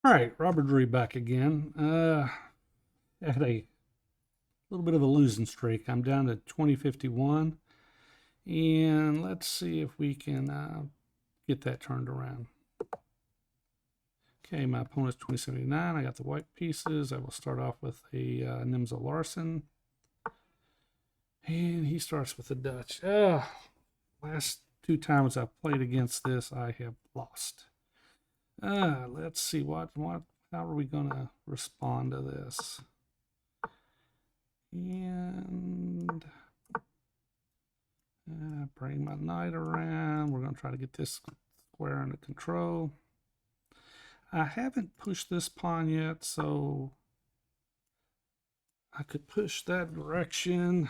All right, Robert Drury back again. Had a little bit of a losing streak. I'm down to 2051, and let's see if we can get that turned around. Okay, my opponent's 2079. I got the white pieces. I will start off with a Nimza Larson, and he starts with the Dutch. Last two times I've played against this, I have lost. Let's see how are we gonna respond to this? And bring my knight around. We're gonna try to get this square under control. I haven't pushed this pawn yet, so I could push that direction.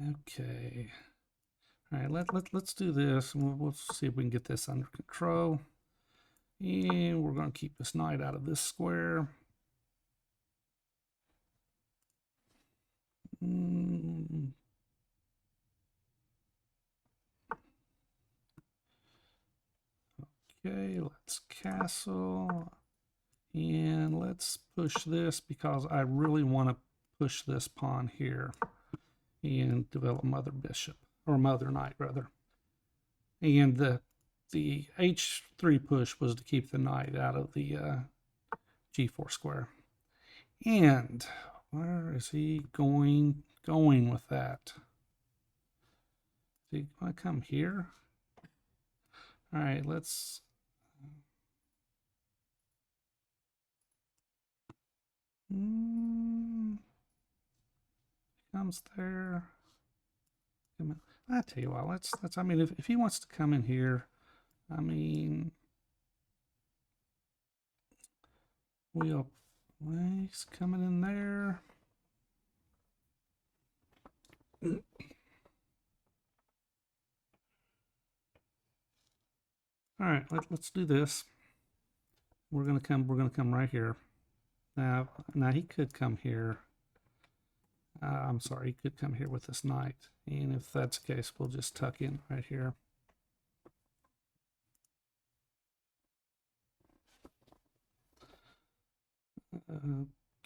Okay. All right, let's do this. We'll see if we can get this under control. And we're going to keep this knight out of this square. Okay, let's castle. And let's push this because I really want to push this pawn here and develop mother bishop, or mother knight rather. And the h3 push was to keep the knight out of the g4 square. And where is he going with that? Is he going to come here? All right, let's comes there. I tell you what, let's I mean, if he wants to come in here, I mean, he's coming in there. All right, let's do this. We're gonna come right here. Now he could come here. I'm sorry, he could come here with this knight. And if that's the case, we'll just tuck in right here.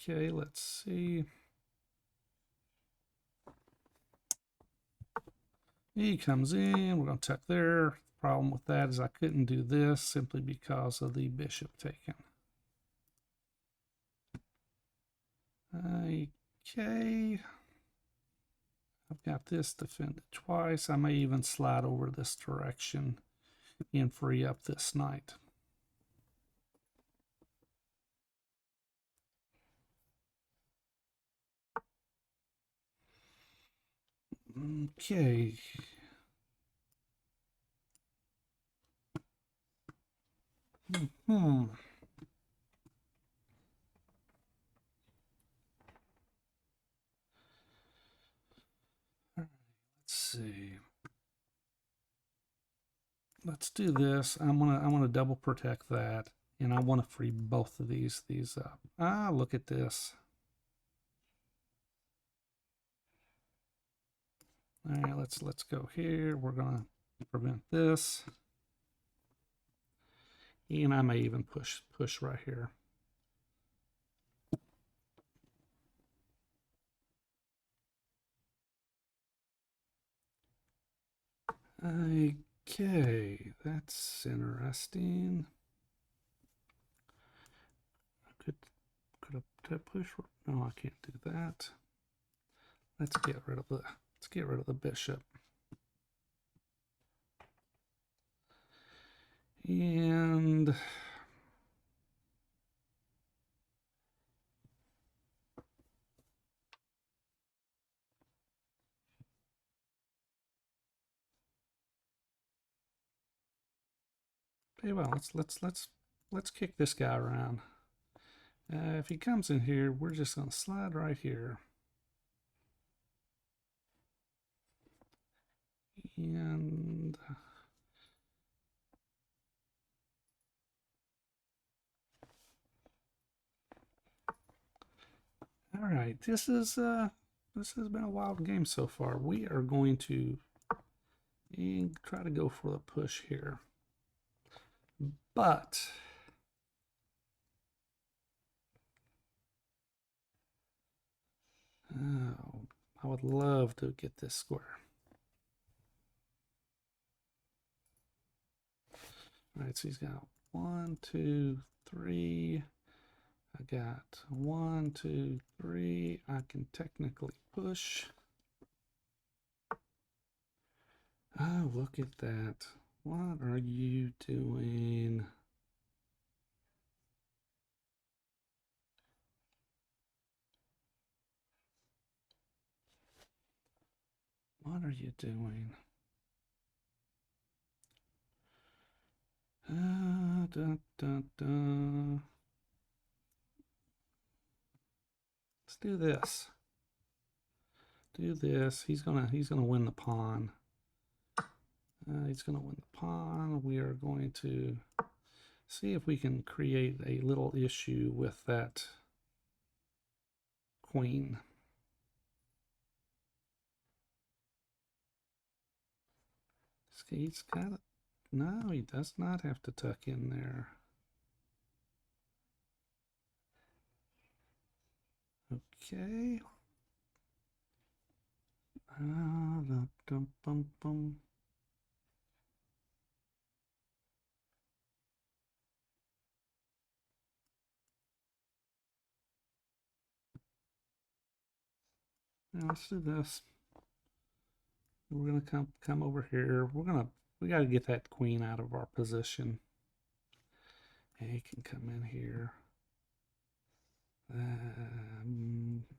Okay, let's see. He comes in, we're going to tuck there. The problem with that is I couldn't do this simply because of the bishop taken. Okay. I've got this defended twice. I may even slide over this direction and free up this knight. Okay. Let's see. Let's do this. I'm gonna double protect that, and I want to free both of these up. Look at this. All right, let's go here. We're gonna prevent this, and I may even push right here. Okay, that's interesting. Could I push? No, I can't do that. Let's get rid of the bishop. And okay, well, let's kick this guy around. If he comes in here, we're just gonna slide right here. And all right, this has been a wild game so far. We are going to try to go for the push here. But oh, I would love to get this square. All right, so he's got 1, 2, 3. I got 1, 2, 3. I can technically push. Oh, look at that. What are you doing? What are you doing? Dun, dun, dun. Let's do this. Do this. He's gonna win the pawn. He's gonna win the pawn. We are going to see if we can create a little issue with that queen. He's got it. No, he does not have to tuck in there. Okay. Dum, dum, bum, bum. Now let's do this. We're gonna come over here. We gotta get that queen out of our position. He can come in here.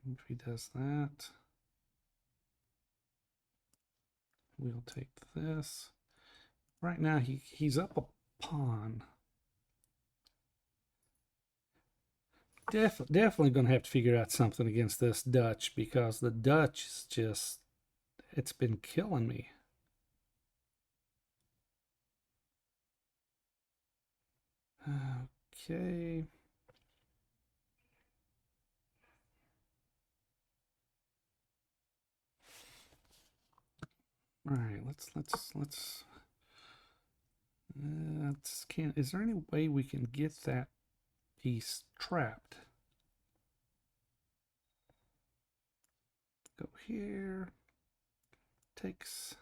If he does that, we'll take this. Right now he's up a pawn. Definitely gonna have to figure out something against this Dutch, because the Dutch is just, it's been killing me. Okay. All right, let's can't, is there any way we can get that piece trapped? Go here. Takes.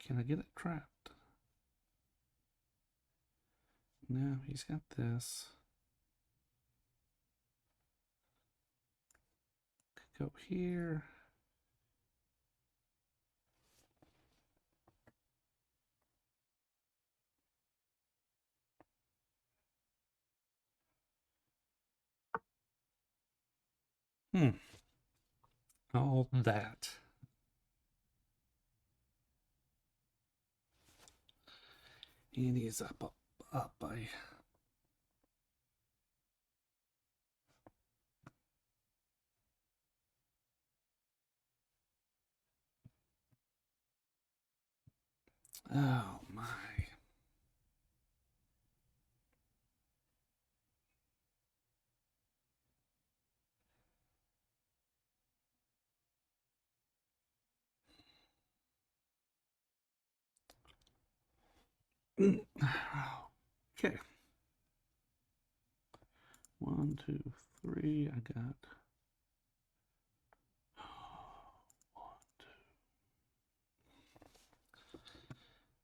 Can I get it trapped? No, he's got this. Go here. All that. And he's up. Oh my. Okay. 1, 2, 3. I got 1,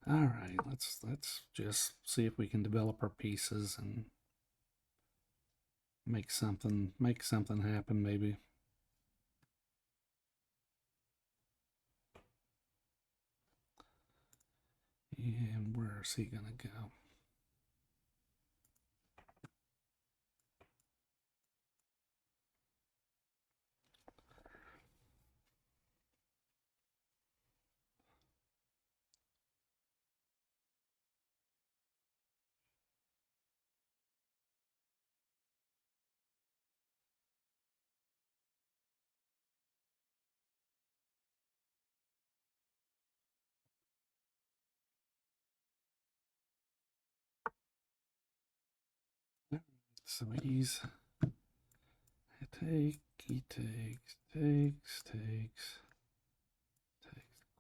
2. All right. Let's just see if we can develop our pieces and make something happen, maybe. And where's he gonna go? So he takes,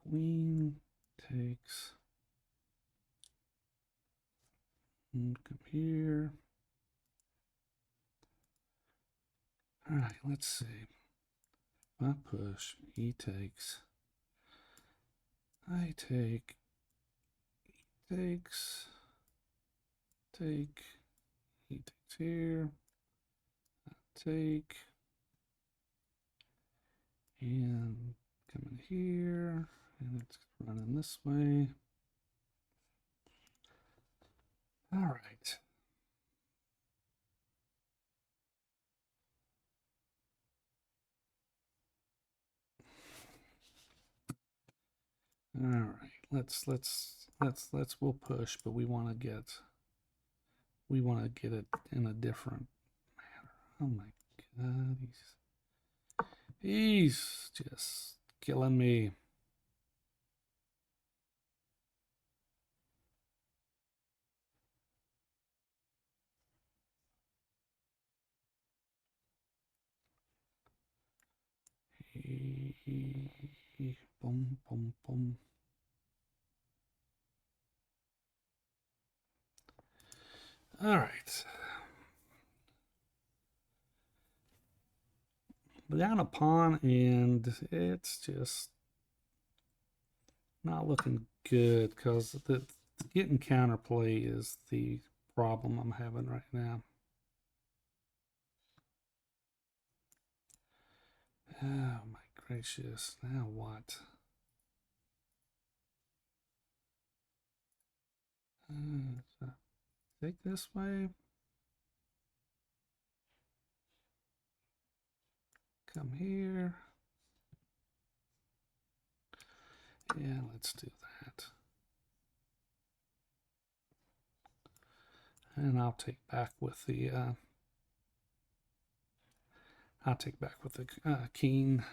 queen, takes. And come here. All right, let's see. If I push, he takes. I take. He takes. Take. He takes here. I take. And come in here. And it's running this way. All right. All right. We'll push, but we want to get it in a different manner. Oh my God, he's just killing me. Boom, boom, boom. All right. Down a pawn, and it's just not looking good because the getting counterplay is the problem I'm having right now. Oh my gracious, now what? So take this way. Come here. Yeah, let's do that. And I'll take back with the king.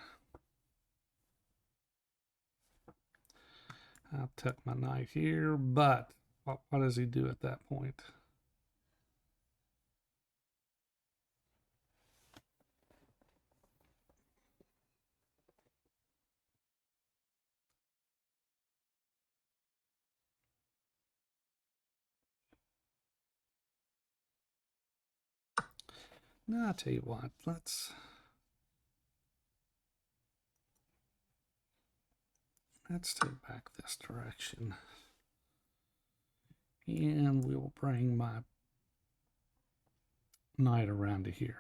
I'll tuck my knight here, but what does he do at that point? No, I'll tell you what, let's take back this direction. And we will bring my knight around to here.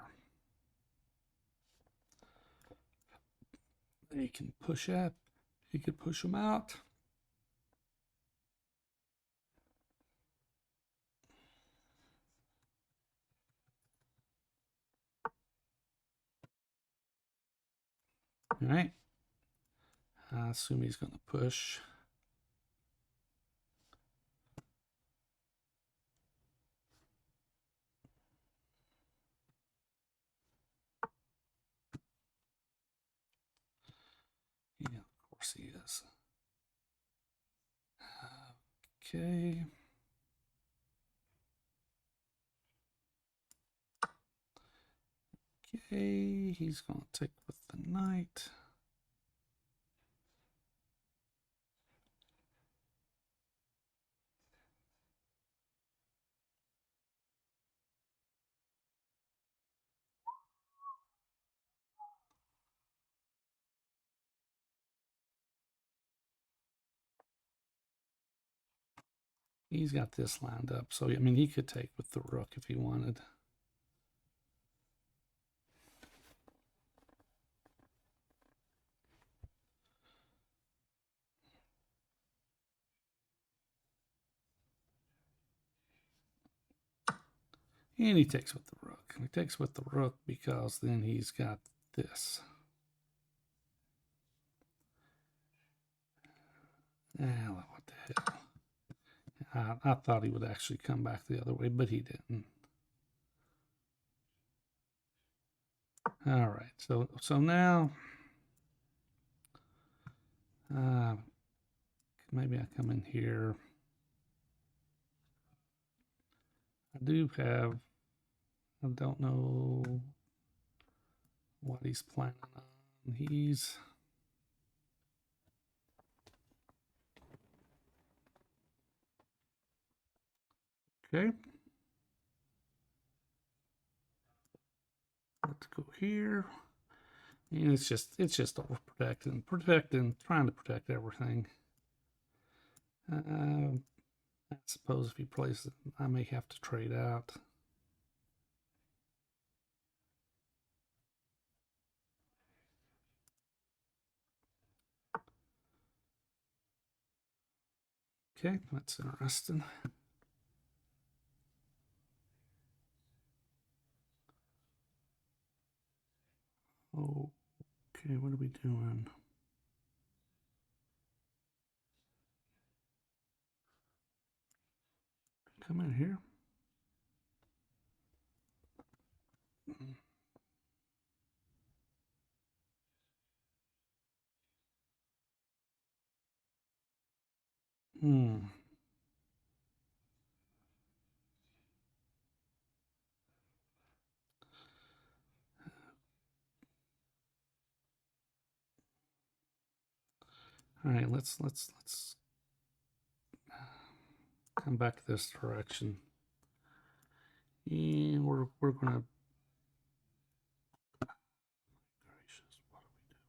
They can push up. He could push them out. All right. I assume he's going to push. Yeah, of course he is. Okay. Okay, he's going to take with the knight. He's got this lined up, so I mean, he could take with the rook if he wanted. And he takes with the rook. He takes with the rook because then he's got this. Ah, what the hell? I thought he would actually come back the other way, but he didn't. All right, so now maybe I come in here. I don't know what he's planning on. He's okay. go here. And it's just overprotecting, trying to protect everything. I suppose if he plays it, I may have to trade out. Okay, that's interesting. Okay, what are we doing? Come in here. All right, let's come back this direction. And we're gonna, gracious, what are we doing?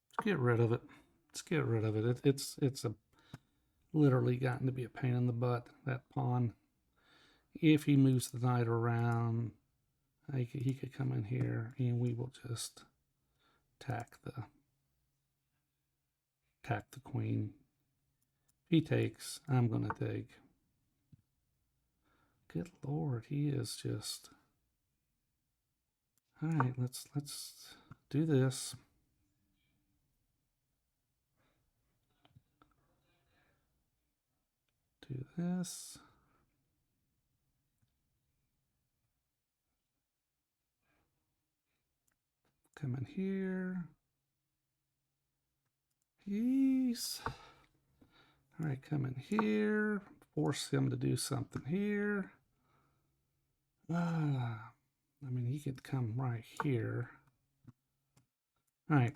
Let's get rid of it. Let's get rid of it. It's a literally gotten to be a pain in the butt, that pawn. If he moves the knight around, he could come in here, and we will just attack the queen. If he takes, I'm gonna take. Good Lord, he is just. All right, let's do this. Do this. Come in here. Peace. All right, come in here. Force him to do something here. I mean, he could come right here. All right,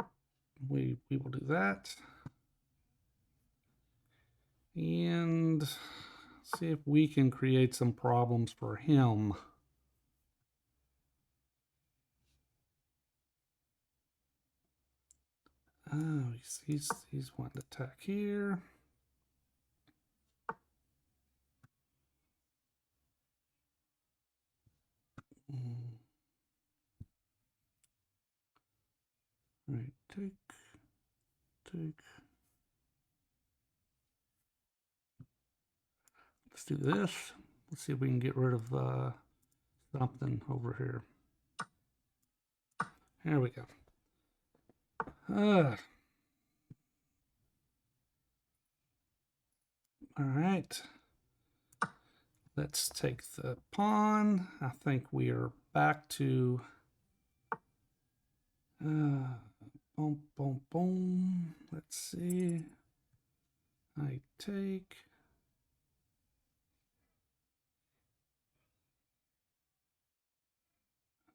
we will do that. And see if we can create some problems for him. Oh, he's wanting to attack here. All right, take. Let's do this. Let's see if we can get rid of something over here. There we go. All right. Let's take the pawn. I think we are back to boom, boom, boom. Let's see. I take.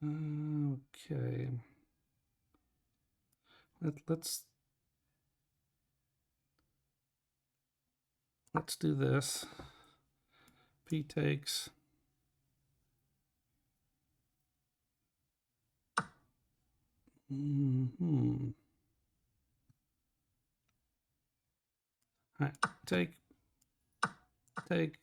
Okay. Let's do this. P takes. All right, take. Take.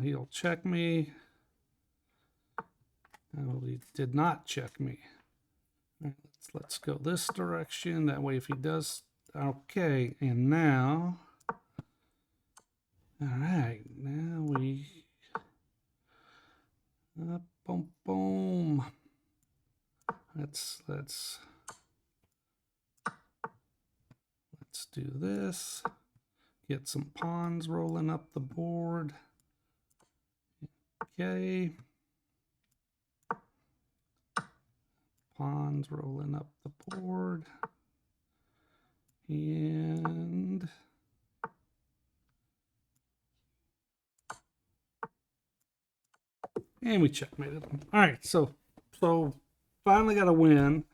He'll check me. Oh, he did not check me. All right, let's go this direction. That way, if he does, okay. And now, all right, now we, boom, boom. Let's do this. Get some pawns rolling up the board. Okay. Pawns rolling up the board. And And we checkmated him. All right, so finally got a win.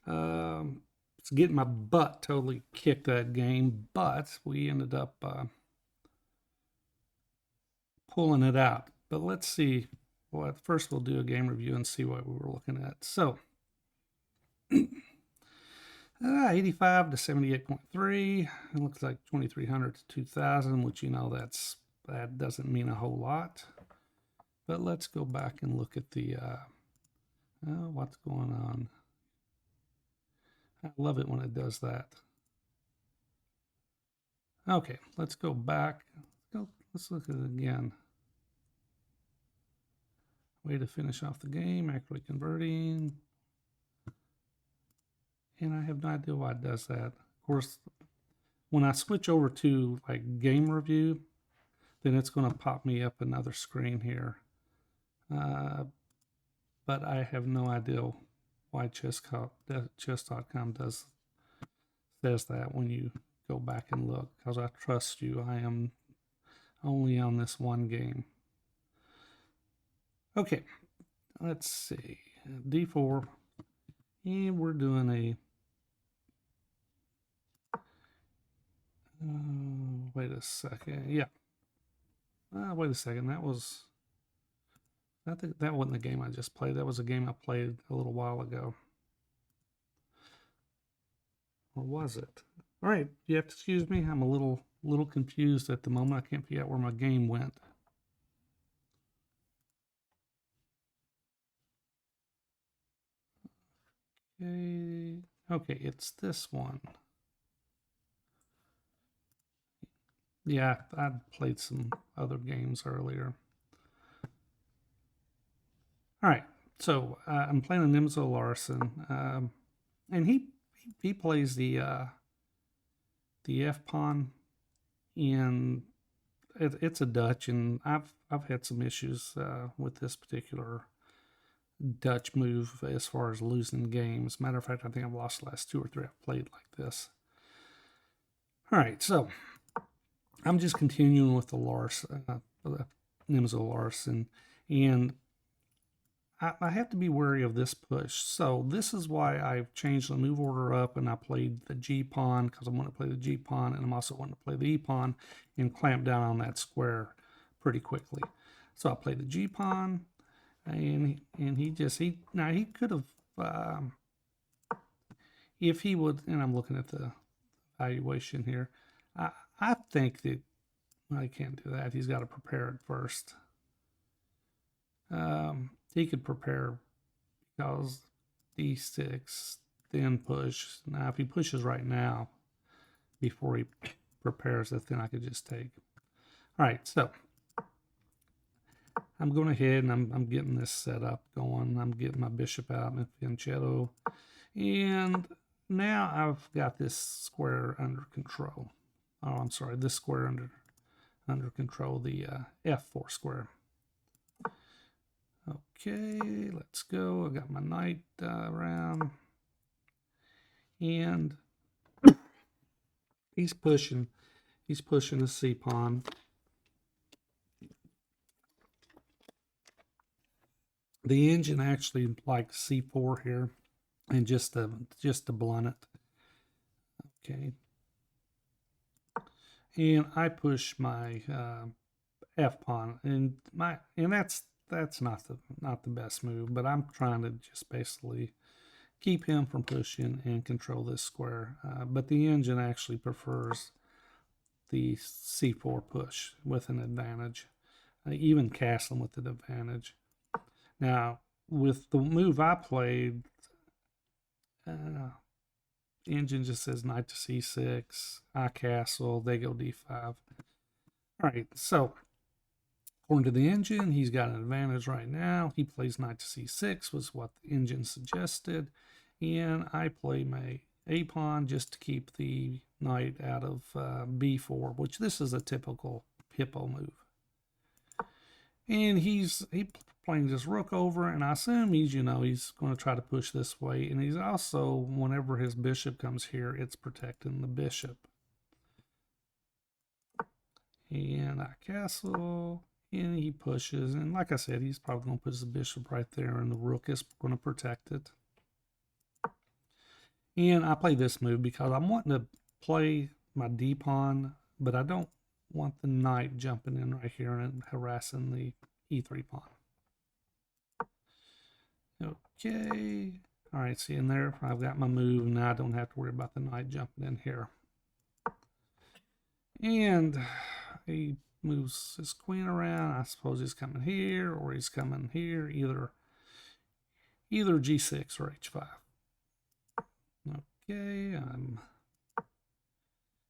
It's getting my butt totally kicked that game, but we ended up pulling it out. But let's see. Well, first we'll do a game review and see what we were looking at. So 85 to 78.3. It looks like 2300 to 2000, which that doesn't mean a whole lot. But let's go back and look at the what's going on. I love it when it does that. Okay, let's go back. Let's look at it again. Way to finish off the game, accurately converting. And I have no idea why it does that. Of course, when I switch over to like game review, then it's going to pop me up another screen here. But I have no idea why chess.com says that when you go back and look, because I trust you. I am only on this one game. Okay, let's see. D4, and we're doing a wait a second. Yeah. Wait a second. That wasn't the game I just played. That was a game I played a little while ago. Or was it? All right. You have to excuse me. I'm a little confused at the moment. I can't figure out where my game went. Okay, it's this one. Yeah, I played some other games earlier. All right, so I'm playing a Nimzo Larson, and he plays the F pawn, and it's a Dutch, and I've had some issues with this particular Dutch move as far as losing games. Matter of fact, I think I've lost the last 2 or 3 I've played like this. All right, so I'm just continuing with the Nimzo Larson, and I have to be wary of this push. So this is why I've changed the move order up, and I played the G pawn because I want to play the G pawn, and I'm also wanting to play the E pawn and clamp down on that square pretty quickly. So I played the G pawn, and he could have if he would, and I'm looking at the valuation here. I think that I can't do that. He's got to prepare it first. He could prepare because D6, then push. Now, if he pushes right now before he prepares it, then I could just take. All right, so I'm going ahead and I'm getting this set up going. I'm getting my bishop out, my fianchetto, and now I've got this square under control. Oh, I'm sorry, this square under control, the F4 square. Okay, let's go. I got my knight around, and he's pushing the C pawn. The engine actually likes C4 here, and just to blunt it. Okay, and I push my F pawn, and that's not the best move, but I'm trying to just basically keep him from pushing and control this square. But the engine actually prefers the C4 push with an advantage, even castling with an advantage. Now, with the move I played, engine just says knight to C6, I castle, they go D5. All right, so according to the engine, he's got an advantage right now. He plays knight to C6 was what the engine suggested, and I play my A pawn just to keep the knight out of B4, which this is a typical Hippo move. And he's playing this rook over, and I assume he's going to try to push this way, and he's also, whenever his bishop comes here, it's protecting the bishop. And I castle, And he pushes, and like I said, he's probably going to put his bishop right there, and the rook is going to protect it. And I play this move because I'm wanting to play my d pawn, but I don't want the knight jumping in right here and harassing the e3 pawn. Okay. All right, see in there, I've got my move, and now I don't have to worry about the knight jumping in here. And he moves his queen around. I suppose he's coming here, or he's coming here, either g6 or h5. Okay,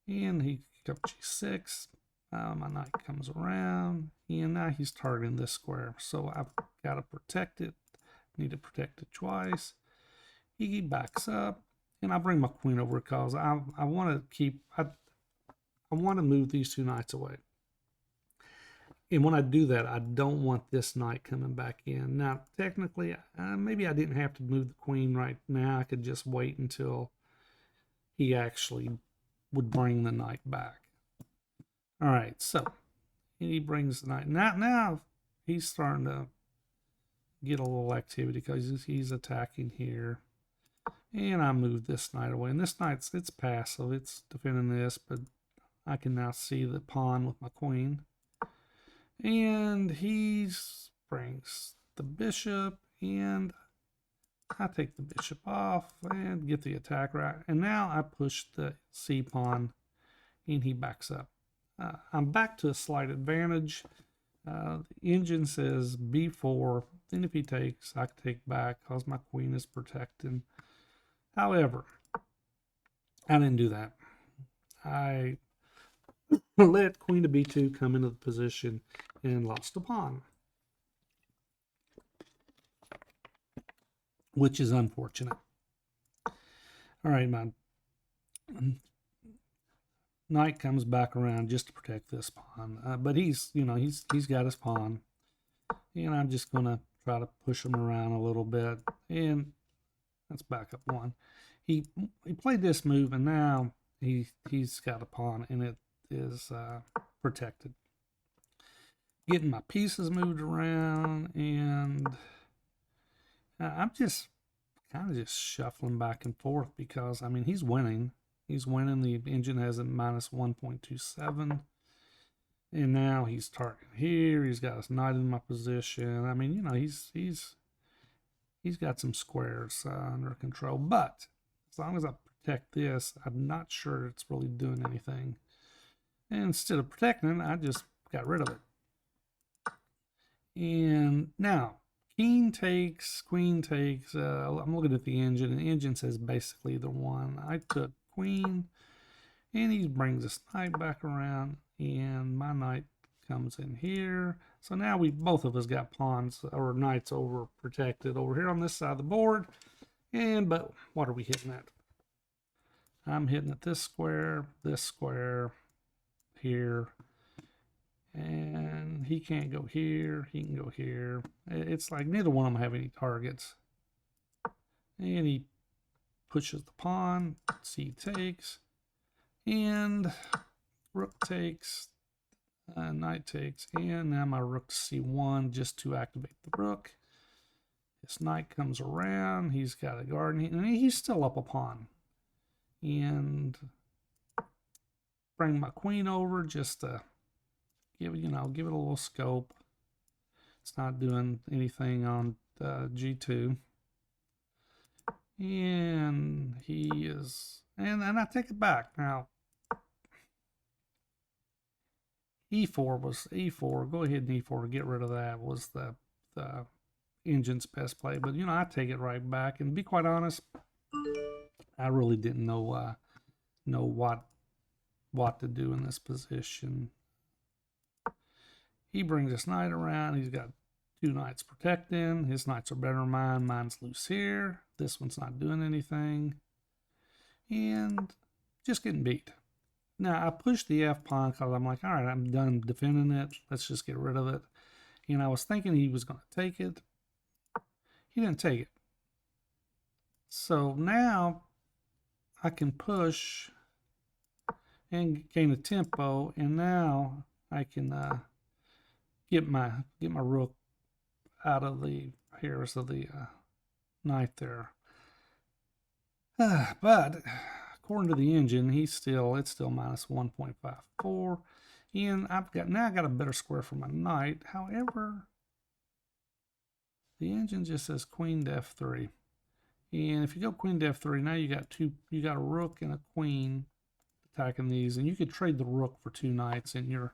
and he goes g6. My knight comes around, and now he's targeting this square. So I've got to protect it. Need to protect it twice. He backs up, and I bring my queen over because I want to keep. I want to move these two knights away. And when I do that, I don't want this knight coming back in. Now, technically, maybe I didn't have to move the queen right now. I could just wait until he actually would bring the knight back. All right, so he brings the knight. Now he's starting to get a little activity because he's attacking here. And I move this knight away. And this knight's, it's passive. It's defending this, but I can now see the pawn with my queen. And he brings the bishop, and I take the bishop off and get the attack right. And now I push the c pawn, and he backs up. I'm back to a slight advantage. The engine says b4. Then if he takes, I can take back because my queen is protecting. However, I didn't do that. I let queen to b2 come into the position and lost a pawn, which is unfortunate. All right, my knight comes back around just to protect this pawn, but he's got his pawn, and I'm just gonna try to push him around a little bit, and that's back up one. He played this move, and now he's got a pawn, and it is protected. Getting my pieces moved around, and I'm just kind of just shuffling back and forth because, I mean, he's winning. He's winning. The engine has a minus 1.27. And now he's targeting here. He's got his knight in my position. I mean, you know, he's got some squares under control. But as long as I protect this, I'm not sure it's really doing anything. And instead of protecting it, I just got rid of it. And now, king takes, queen takes. I'm looking at the engine, and the engine says basically either one. I took queen, and he brings this knight back around, and my knight comes in here. So now both of us got pawns or knights over protected over here on this side of the board. But what are we hitting at? I'm hitting at this square, here. And he can't go here. He can go here. It's like neither one of them have any targets. And he pushes the pawn. C takes. And rook takes. Knight takes. And now my rook to C1 just to activate the rook. This knight comes around. He's got a guard. And he's still up a pawn. And bring my queen over just to give it a little scope. It's not doing anything on G2. And he is, and I take it back. Now, E4 was E4. Go ahead and E4, get rid of that, was the engine's best play. But, you know, I take it right back. And to be quite honest, I really didn't know what to do in this position. He brings this knight around. He's got two knights protecting. His knights are better than mine. Mine's loose here. This one's not doing anything. And just getting beat. Now, I pushed the F pawn because I'm like, all right, I'm done defending it. Let's just get rid of it. And I was thinking he was going to take it. He didn't take it. So now I can push and gain a tempo. And now I can get my rook out of the hairs of the knight there. But according to the engine, it's still minus 1.54, and I got a better square for my knight. However, the engine just says queen to f3, and if you go queen to f3, now you got a rook and a queen attacking these, and you could trade the rook for 2 knights, and you're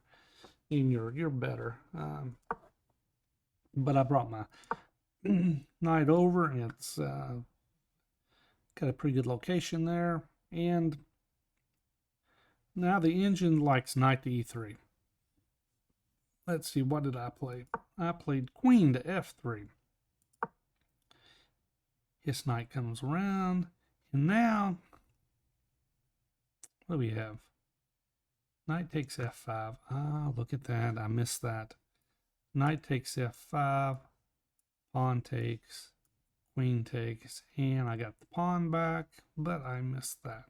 better. But I brought my knight over, and it's got a pretty good location there. And now the engine likes knight to e3. Let's see, what did I play? I played queen to f3. His knight comes around, and now what do we have? Knight takes f5. Ah, look at that. I missed that. Knight takes f5. Pawn takes. Queen takes. And I got the pawn back, but I missed that.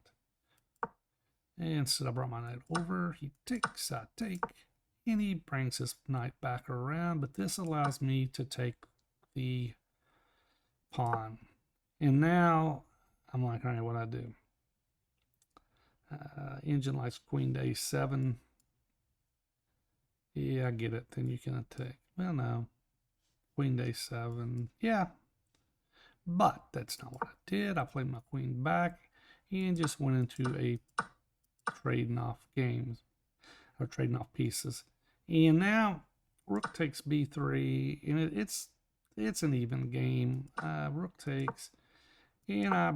And so I brought my knight over. He takes, I take. And he brings his knight back around. But this allows me to take the pawn. And now I'm like, all right, what do I do? Engine likes queen to a7. Yeah, I get it. Then you can attack. Well, no. Queen to a7. Yeah. But that's not what I did. I played my queen back and just went into a trading off games. Or trading off pieces. And now rook takes b3. And it's an even game. Rook takes. And I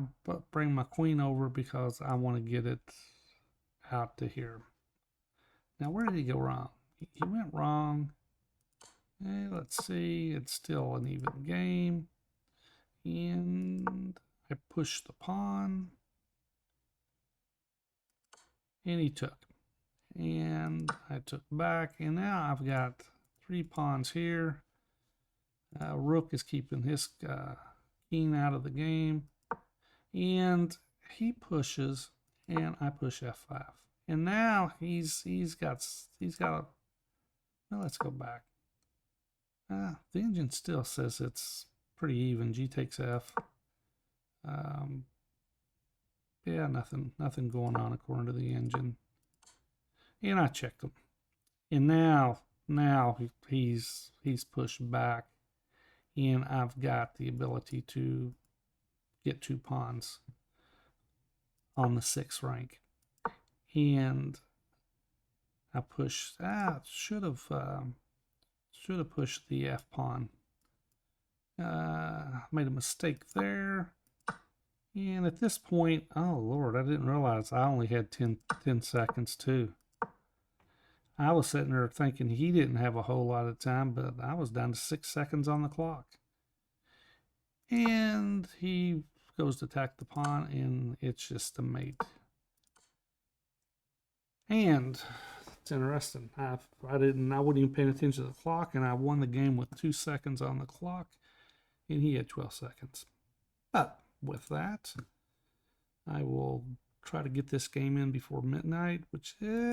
bring my queen over because I want to get it out to here. Now, where did he go wrong? He went wrong. Let's see. It's still an even game. And I pushed the pawn. And he took. And I took back. And now I've got 3 pawns here. Rook is keeping his king out of the game. And he pushes, and I push f5. And now he's got a, well, let's go back. The engine still says it's pretty even. G takes f. Yeah, nothing going on according to the engine. And I checked him. And now he's pushed back, and I've got the ability to get 2 pawns on the 6th rank. And I pushed, should have pushed the f pawn. Made a mistake there. And at this point, oh Lord, I didn't realize I only had 10 seconds too. I was sitting there thinking he didn't have a whole lot of time, but I was down to 6 seconds on the clock. And he goes to attack the pawn, and it's just a mate. And it's interesting. I wasn't even paying attention to the clock, and I won the game with 2 seconds on the clock, and he had 12 seconds. But with that, I will try to get this game in before midnight, which is